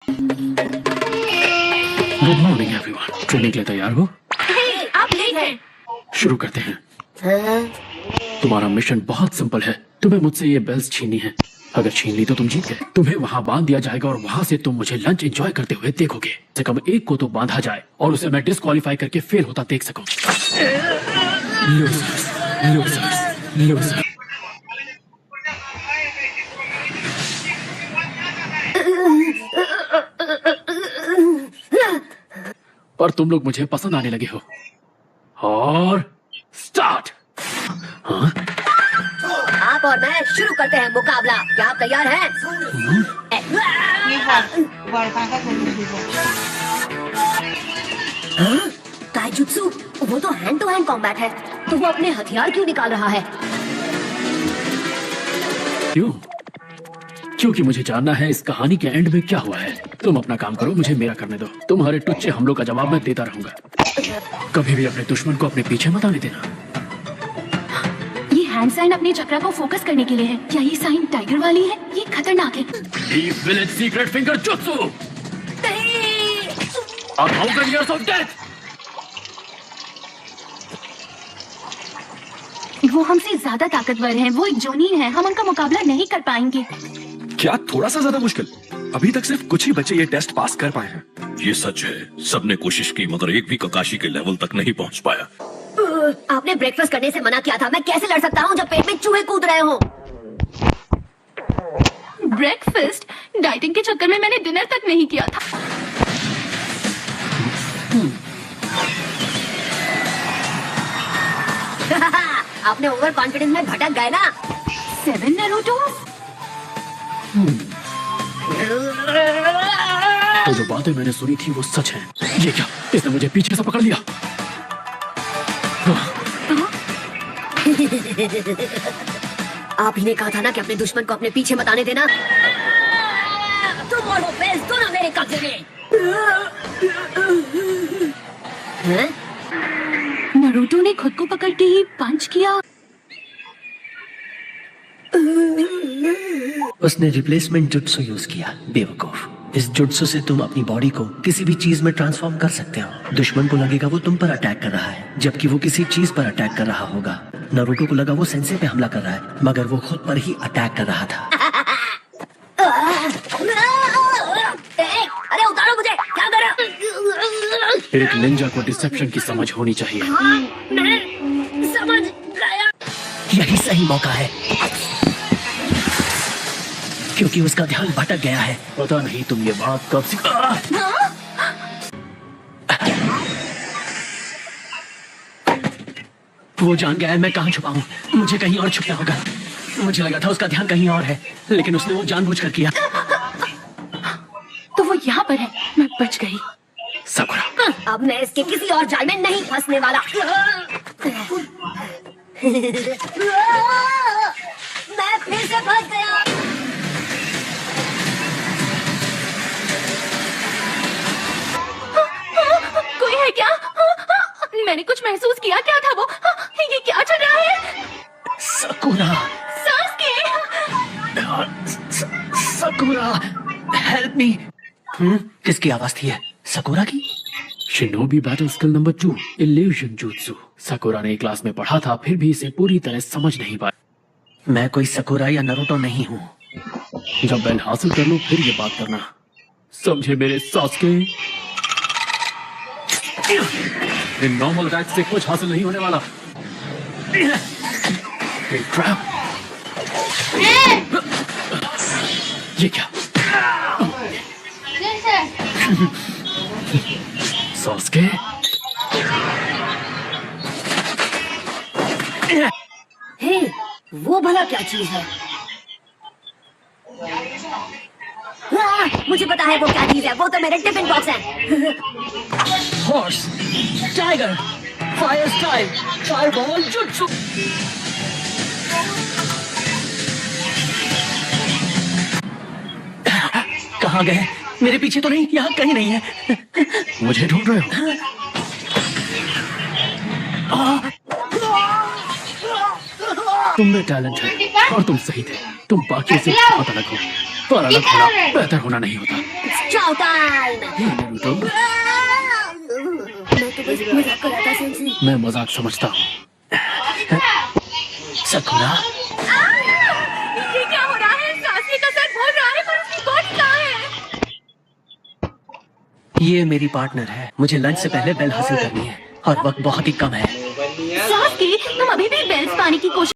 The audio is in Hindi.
Good morning everyone. ट्रेनिंग के लिए तैयार हो? आप लेट हैं। शुरू करते हैं। तुम्हारा मिशन बहुत सिंपल है। तुम्हें मुझसे ये बेल्स छीननी है। अगर छीन ली तो तुम जीत गए। तुम्हें वहाँ बांध दिया जाएगा और वहाँ से तुम मुझे लंच एंजॉय करते हुए देखोगे। से कम एक को तो बांधा जाए और उसे मैं डिस्क्वालीफाई करके फेल होता देख सकूं। Losers, losers, losers. पर तुम लोग मुझे पसंद आने लगे हो। और स्टार्ट। हाँ? आप और मैं शुरू करते हैं मुकाबला। क्या आप तैयार हैं? हाँ? ताइजुत्सु, वो तो हैंड टू हैंड कॉम्बैट है, तो वो अपने हथियार क्यों निकाल रहा है? क्यों? क्योंकि मुझे जानना है इस कहानी के एंड में क्या हुआ है। तुम अपना काम करो, मुझे मेरा करने दो। तुम्हारे टुच्चे हमलों का जवाब मैं देता रहूंगा। कभी भी अपने दुश्मन को अपने पीछे मत आने देना। ये हैंड साइन अपने चक्रा को फोकस करने के लिए है। क्या ये साइन टाइगर वाली है? ये खतरनाक है। Deep Village Secret Finger Jutsu! A thousand years of death! वो हमसे ज्यादा ताकतवर हैं। वो एक जोनीन है। हम उनका मुकाबला नहीं कर पाएंगे। क्या थोड़ा सा ज्यादा मुश्किल? अभी तक सिर्फ कुछ ही बच्चे ये टेस्ट पास कर पाए हैं। ये सच है, सबने कोशिश की मगर एक भी ककाशी के लेवल तक नहीं पहुंच पाया। आपने ब्रेकफास्ट करने से मना किया था। मैं कैसे लड़ सकता हूँ जब पेट में चूहे कूद रहे हो? ब्रेकफास्ट? डाइटिंग के चक्कर में मैंने डिनर तक नहीं किया था। आपने ओवर कॉन्फिडेंस में भटक गए ना। 7 नारुतो? तो जो बातें मैंने सुनी थी वो सच हैं। ये क्या? इसने मुझे पीछे से पकड़ लिया। आप ही ने कहा था ना कि अपने दुश्मन को अपने पीछे मत आने देना। तुम और वो बेल्स दोनों मेरे कब्जे में। हैं? नारुतो ने खुद को पकड़ के ही पंच किया। उसने रिप्लेसमेंट जुट्सु यूज किया। बेवकूफ। इस जुट्सु से तुम अपनी बॉडी को किसी भी चीज में ट्रांसफॉर्म कर सकते हो। दुश्मन को लगेगा वो तुम पर अटैक कर रहा है, जबकि वो किसी चीज पर अटैक कर रहा होगा। नारुतो को लगा वो सेंसे पे हमला कर रहा है, मगर वो खुद पर ही अटैक कर रहा था। अरे उतारो मुझे। क्या कर रहा? एक निंजा को डिसेप्शन की समझ होनी चाहिए। मैं समझ गया। यही सही मौका है, क्योंकि उसका ध्यान भटक गया है। पता नहीं तुम ये बात कब से। वो जान गया है मैं कहाँ छुपा हूँ। मुझे कहीं और छुपना होगा। मुझे लगा था उसका ध्यान कहीं और है, लेकिन उसने वो जानबूझकर किया। तो वो यहाँ पर है। मैं बच गई। साकुरा, अब मैं इसके किसी और जाल में नहीं फंसने वाला। मैं फिर से फंस गया। कोई है क्या? मैंने कुछ महसूस किया। क्या था वो? ये क्या चल रहा है? साकुरा, सास्के! साकुरा, help me. किसकी आवाज थी? साकुरा की? Shinobi battle skill number 2, illusion jutsu. साकुरा ने क्लास में पढ़ा था, फिर भी इसे पूरी तरह समझ नहीं पाया। मैं कोई साकुरा या नारुतो नहीं हूँ। जब बेल हासिल कर लो फिर ये बात करना, समझे मेरे सास्के? इन नॉर्मल अटैक से कुछ हासिल नहीं होने वाला। ट्रैप। ये क्या? सास्के? हे, वो भला क्या चीज है? मुझे पता है वो क्या चीज है। वो तो मेरे टिफिन बॉक्स है। Horse, tiger, fire style, fireball jutsu. कहाँ गए? मेरे पीछे तो नहीं, यहाँ कहीं नहीं है। मुझे ढूंढ रहे हो? तुम में टैलेंट है और तुम सही थे। तुम बाकियों से बहुत अलग हो। पर अलग होना बेहतर होना नहीं होता। चाओ टाइम। हे नारुतो, मैं तो बस मजाक कर रहा था सेंसी। मैं मजाक समझता हूँ। सकुरा, ये क्या हो रहा है? सासवी का सर बोल रहा है पर उसकी बॉडी कहाँ है? ये मेरी पार्टनर है। मुझे लंच से पहले बेल हासिल करनी है और वक्त बहुत ही कम है। सासवी, तुम अभी भी बेल्स पाने की कोशिश